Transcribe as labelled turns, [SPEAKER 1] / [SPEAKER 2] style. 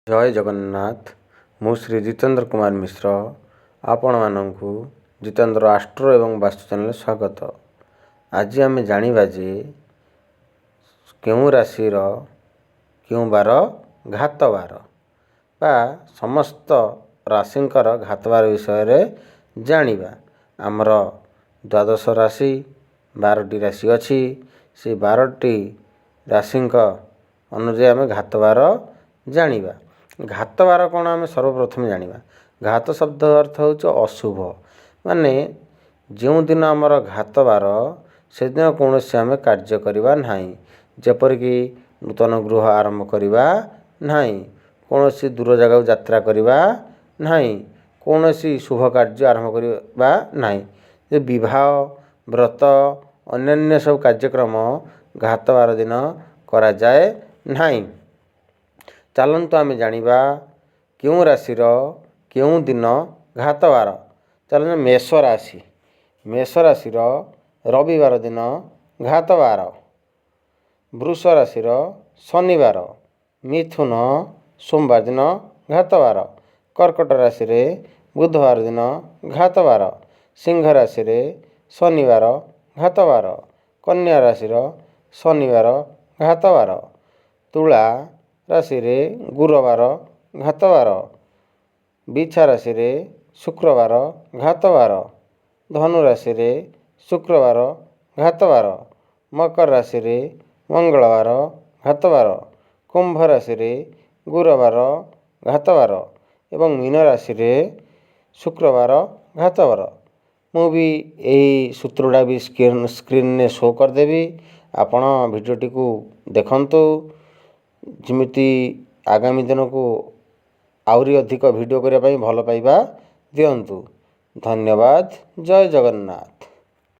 [SPEAKER 1] जय जगन्नाथ। मु श्री जितेन्द्र कुमार मिश्र आपण मानू जितेन्द्र आस्ट्रो एवं वास्तु चैनल स्वागत। आज आम जानिबा जे केउं राशि क्यों बार घात बार बा समस्त राशिंकर घात बार विषय जानिबा। आमर द्वादश राशि 12टी राशि अच्छी से 12टी राशिंक अनुଯାୟୀ आम घात बार जानिबा। घात बार कौन आम सर्वप्रथम जानिबा। घात शब्द अर्थ होउछ अशुभ, माने जो दिन आमर घात बार से दिन कौन से आम कार्य करवा नहीं, जेपरिक नूतन गृह आरंभ करवा नहीं, कौन सी दूर जगह यात्रा करवा नहीं, कौन सी शुभ कार्य आरंभ करवा नहीं, जे विवाह व्रत अन्य सब कार्यक्रम घात बार दिन करा जाए नहीं। चलतु आम जानिबा क्यों राशि क्यों दिन घात बार। चलते मेष राशि। मेष राशि रविवार दिन घात बार। वृष राशि शनिवार। मिथुन सोमवार दिन घात बार। कर्कट राशि बुधवार दिन घात बार। सिंह राशि शनिवार घात बार। कन्या राशि शनिवार घात बार। तुला राशि गुरुवार घात बार। बिछा राशि शुक्रवार घात बार। धनु राशि शुक्रवार घात बार। मकर राशि मंगलवार घात बार। कुंभ राशि गुरुवार घात बार एवं मीन राशि शुक्रवार घात बार। मु भी यही सूत्रटा भी स्क्रीन ने शो करदेवी। आपण भिडियोटी को देखंतु, जिमिति आगामी दिन को आउरी अधिक भिडियो करने भल पाइबा दियंतु। धन्यवाद। जय जगन्नाथ।